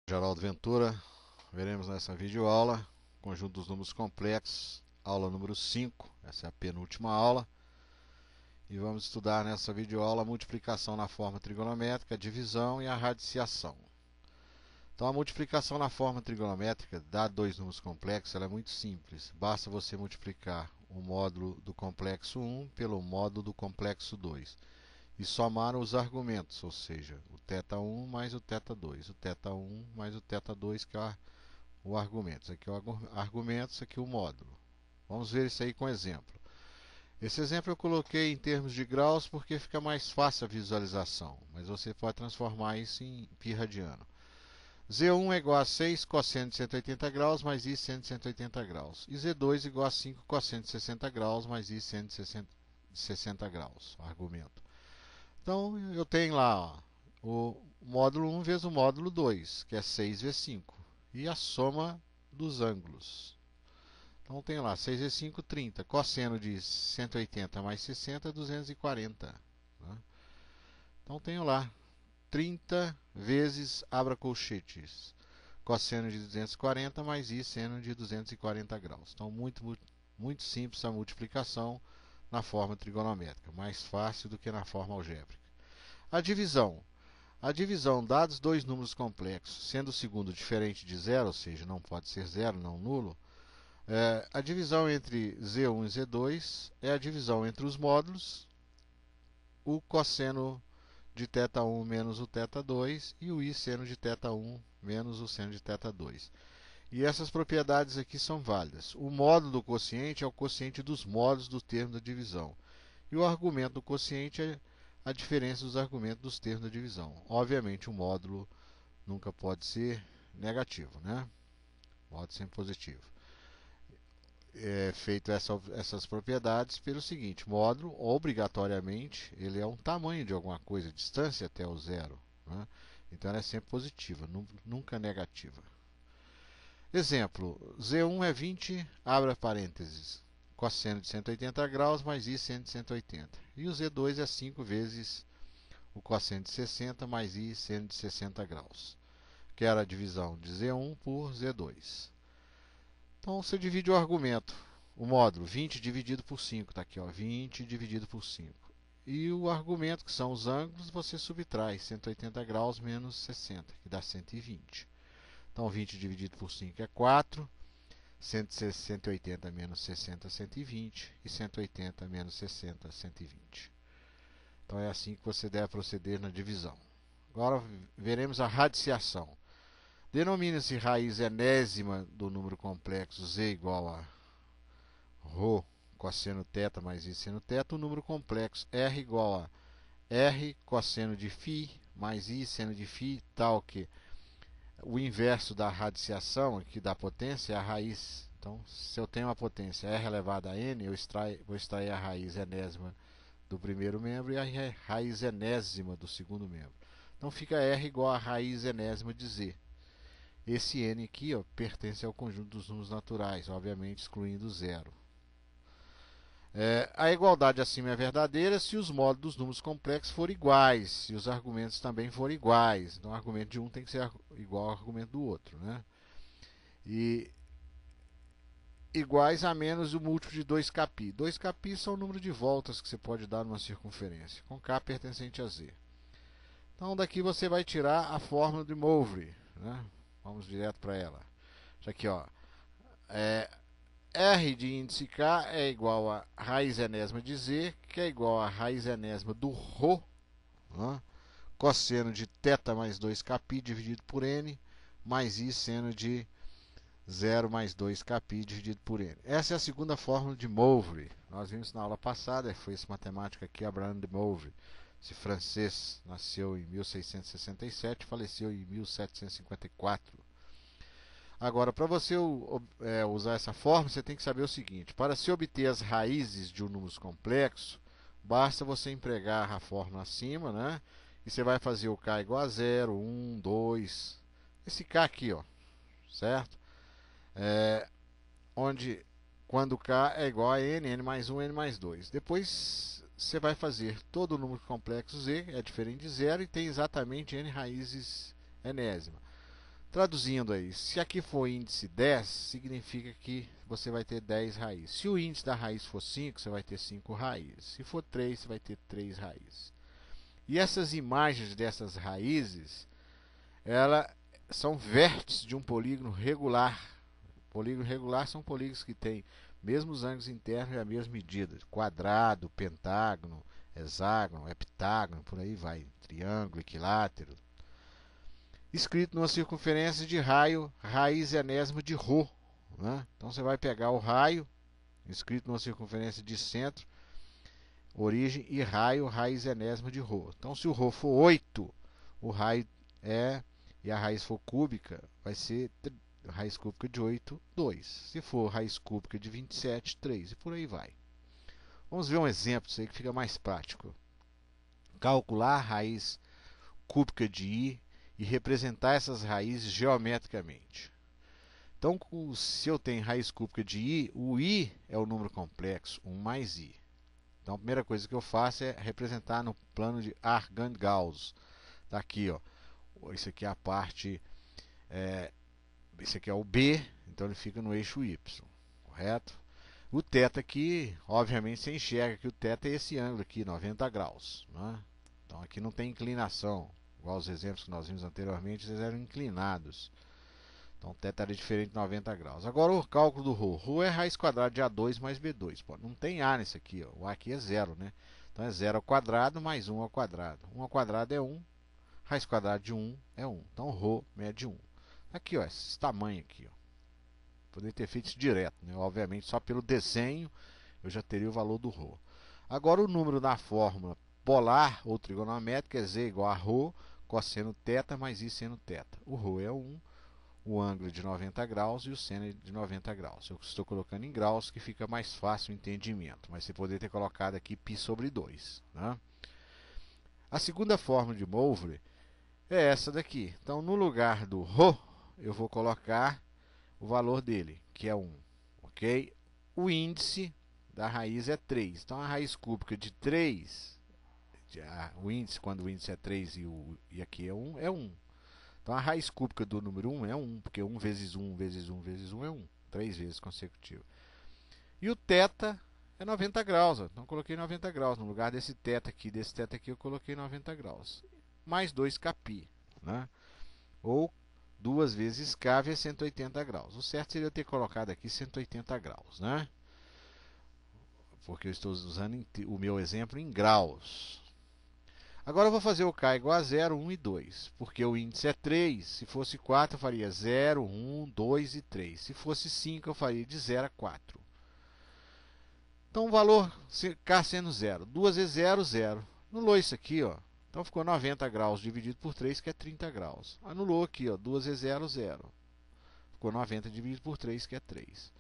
Geraldo Ventura, veremos nessa videoaula conjunto dos números complexos, aula número 5, essa é a penúltima aula, e vamos estudar nessa videoaula a multiplicação na forma trigonométrica, a divisão e a radiciação. Então a multiplicação na forma trigonométrica, dado dois números complexos, ela é muito simples, basta você multiplicar o módulo do complexo 1 pelo módulo do complexo 2. E somar os argumentos, ou seja, o θ1 mais o θ2, o θ1 mais o θ2, que é o argumento. Isso aqui é o argumento, isso aqui é o módulo. Vamos ver isso aí com exemplo. Esse exemplo eu coloquei em termos de graus porque fica mais fácil a visualização, mas você pode transformar isso em π radiano. Z1 é igual a 6 cosseno de 180 graus mais I seno de 180 graus. E Z2 é igual a 5 cosseno de 60 graus mais I seno de 60 graus. Argumento. Então, eu tenho lá o módulo 1 vezes o módulo 2, que é 6 vezes 5. E a soma dos ângulos. Então, tenho lá 6 vezes 5, 30. Cosseno de 180 mais 60 é 240. Né? Então, tenho lá 30 vezes, abra colchetes, cosseno de 240 mais I seno de 240 graus. Então, muito simples a multiplicação na forma trigonométrica, mais fácil do que na forma algébrica. A divisão. A divisão, dados dois números complexos, sendo o segundo diferente de zero, ou seja, não pode ser zero, não nulo, a divisão entre Z1 e Z2 é a divisão entre os módulos, o cosseno de θ1 menos o θ2 e o I seno de θ1 menos o seno de θ2. E essas propriedades aqui são válidas. O módulo do quociente é o quociente dos módulos do termo da divisão. E o argumento do quociente é a diferença dos argumentos dos termos da divisão. Obviamente, o módulo nunca pode ser negativo, né? O módulo sempre positivo. É feito essas propriedades pelo seguinte: módulo, obrigatoriamente, ele é um tamanho de alguma coisa, distância até o zero. Né? Então, ela é sempre positiva, nunca negativa. Exemplo, Z1 é 20, abra parênteses, cosseno de 180 graus mais I seno de 180. E o Z2 é 5 vezes o cosseno de 60 mais I seno de 60 graus, que era a divisão de Z1 por Z2. Então você divide o argumento, o módulo, 20 dividido por 5, está aqui, ó, 20 dividido por 5. E o argumento, que são os ângulos, você subtrai 180 graus menos 60, que dá 120. Então 20 dividido por 5 é 4, 180 menos 60, 120, e 180 menos 60, 120. Então é assim que você deve proceder na divisão. Agora veremos a radiciação. Denomina-se raiz enésima do número complexo z igual a ρ cosseno θ mais I seno θ, o número complexo r igual a r cosseno de φ mais I seno de φ, tal que o inverso da radiciação, aqui da potência, é a raiz. Então, se eu tenho uma potência r elevado a n, eu vou extrair a raiz enésima do primeiro membro e a raiz enésima do segundo membro. Então, fica r igual a raiz enésima de z. Esse n aqui, ó, pertence ao conjunto dos números naturais, obviamente excluindo zero. A igualdade acima é verdadeira se os módulos dos números complexos forem iguais, se os argumentos também forem iguais. Então, o argumento de um tem que ser igual ao argumento do outro. Né? E iguais a menos o múltiplo de 2κπ. 2κπ são o número de voltas que você pode dar numa circunferência, com k pertencente a z. Então, daqui você vai tirar a fórmula de Moivre. Né? Vamos direto para ela. Isso aqui, ó. R de índice k é igual a raiz enésima de z, que é igual a raiz enésima do ρ, né? Cosseno de θ mais 2κπ dividido por n, mais I seno de 0 mais 2κπ dividido por n. Essa é a segunda fórmula de Moivre. Nós vimos na aula passada, foi esse matemático aqui, Abraham de Moivre. Esse francês nasceu em 1667 e faleceu em 1754. Agora, para você usar essa fórmula, você tem que saber o seguinte: para se obter as raízes de um número complexo, basta você empregar a fórmula acima, né? E você vai fazer o k igual a 0, 1, 2. Esse k aqui, ó, certo? Onde, quando k é igual a n, n mais 1, n mais 2. Depois você vai fazer todo o número complexo z, é diferente de zero e tem exatamente n raízes enésima. Traduzindo aí, se aqui for índice 10, significa que você vai ter 10 raízes. Se o índice da raiz for 5, você vai ter 5 raízes. Se for 3, você vai ter 3 raízes. E essas imagens dessas raízes, elas são vértices de um polígono regular. Polígono regular são polígonos que têm mesmos ângulos internos e a mesma medida. Quadrado, pentágono, hexágono, heptágono, por aí vai. Triângulo, equilátero. Escrito numa circunferência de raio, raiz enésima de Rho. Né? Então você vai pegar o raio, escrito numa circunferência de centro, origem e raio, raiz enésima de Rho. Então se o Rho for 8, o raio e a raiz for cúbica, vai ser raiz cúbica de 8, 2. Se for raiz cúbica de 27, 3. E por aí vai. Vamos ver um exemplo disso aí que fica mais prático. Calcular a raiz cúbica de I e representar essas raízes geometricamente. Então, se eu tenho raiz cúbica de I, o I é o número complexo, 1 mais I. Então, a primeira coisa que eu faço é representar no plano de Argand-Gauss. Está aqui, ó. Isso aqui é a parte... esse aqui é o B, então ele fica no eixo Y, correto? O θ aqui, obviamente, você enxerga que o θ é esse ângulo aqui, 90 graus. Né? Então, aqui não tem inclinação. Igual os exemplos que nós vimos anteriormente, eles eram inclinados. Então, θ era diferente de 90 graus. Agora, o cálculo do Rho. Rho é raiz quadrada de A2 mais B2. Pô, não tem A nesse aqui. Ó. O A aqui é zero, né? Então, é 0 ao quadrado mais 1 ao quadrado. 1 ao quadrado é 1. Raiz quadrada de 1 é 1. Então, Rho mede 1. Aqui, ó, esse tamanho aqui. Ó. Poderia ter feito isso direto. Né? Obviamente, só pelo desenho, eu já teria o valor do Rho. Agora, o número na fórmula polar ou trigonométrica é Z igual a Rho cosseno θ mais I seno θ. O Rho é 1, o ângulo é de 90 graus e o seno é de 90 graus. Eu estou colocando em graus que fica mais fácil o entendimento, mas você poderia ter colocado aqui π sobre 2. Né? A segunda fórmula de Moivre é essa daqui. Então, no lugar do Rho, eu vou colocar o valor dele, que é 1. Ok? O índice da raiz é 3. Então, a raiz cúbica de 3... o índice, quando o índice é 3 e aqui é 1, é 1. Então a raiz cúbica do número 1 é 1, porque 1 vezes 1 vezes 1 vezes 1 é 1. 3 vezes consecutivo. E o θ é 90 graus. Ó. Então eu coloquei 90 graus. No lugar desse θ aqui, eu coloquei 90 graus. Mais 2kπ. Né? Ou 2 vezes k é 180 graus. O certo seria eu ter colocado aqui 180 graus. Né? Porque eu estou usando o meu exemplo em graus. Agora eu vou fazer o k igual a 0, 1 e 2, porque o índice é 3. Se fosse 4, eu faria 0, 1, 2 e 3. Se fosse 5, eu faria de 0 a 4. Então o valor k sendo 0. 2 vezes 0, 0. Anulou isso aqui, ó. Então ficou 90 graus dividido por 3, que é 30 graus. Anulou aqui, ó. 2 vezes 0, 0. Ficou 90 dividido por 3, que é 3.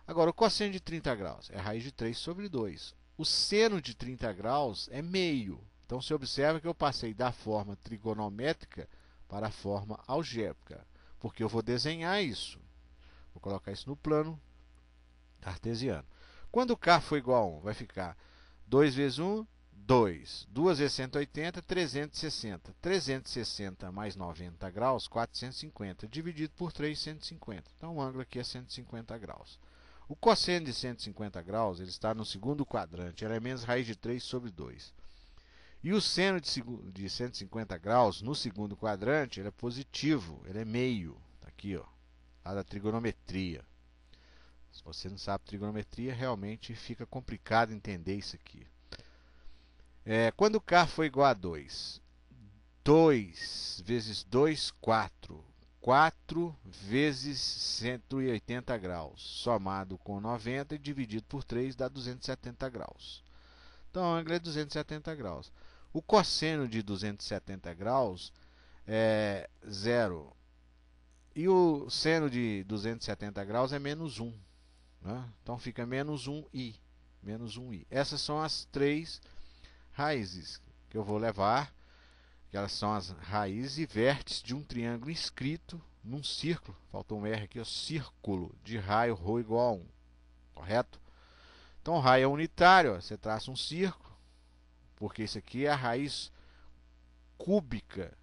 Agora, o cosseno de 30 graus é raiz de 3 sobre 2. O seno de 30 graus é meio. Então, você observa que eu passei da forma trigonométrica para a forma algébrica, porque eu vou desenhar isso. Vou colocar isso no plano cartesiano. Quando k for igual a 1, vai ficar 2 vezes 1, 2. 2 vezes 180, 360. 360 mais 90 graus, 450. Dividido por 3, 150. Então, o ângulo aqui é 150 graus. O cosseno de 150 graus ele está no segundo quadrante. Ele é menos raiz de 3 sobre 2. E o seno de 150 graus no segundo quadrante ele é positivo, ele é meio. Está aqui, ó, lá da trigonometria. Se você não sabe trigonometria, realmente fica complicado entender isso aqui. Quando k for igual a 2, 2 vezes 2, 4. 4 vezes 180 graus, somado com 90 e dividido por 3 dá 270 graus. Então, o ângulo é 270 graus. O cosseno de 270 graus é 0. E o seno de 270 graus é menos 1. Né? Então, fica menos 1i. Menos 1i. Essas são as três raízes que eu vou levar. Elas são as raízes e vértices de um triângulo inscrito num círculo. Faltou um R aqui, ó, círculo de raio Rho igual a 1. Correto? Então, o raio é unitário. Ó, você traça um círculo. Porque isso aqui é a raiz cúbica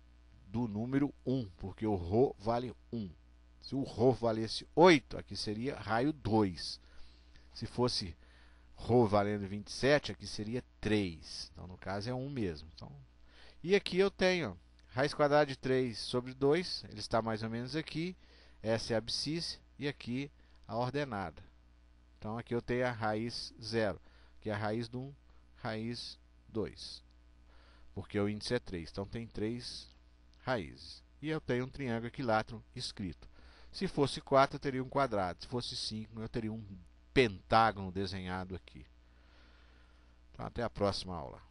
do número 1, porque o Rho vale 1. Se o Rho valesse 8, aqui seria raio 2. Se fosse Rho valendo 27, aqui seria 3. Então, no caso, é 1 mesmo. Então, e aqui eu tenho raiz quadrada de 3 sobre 2, ele está mais ou menos aqui. Essa é a abscissa e aqui a ordenada. Então, aqui eu tenho a raiz 0, que é a raiz de 1, raiz 2. Porque o índice é 3, então tem 3 raízes. E eu tenho um triângulo equilátero escrito. Se fosse 4, eu teria um quadrado. Se fosse 5, eu teria um pentágono desenhado aqui. Então, até a próxima aula.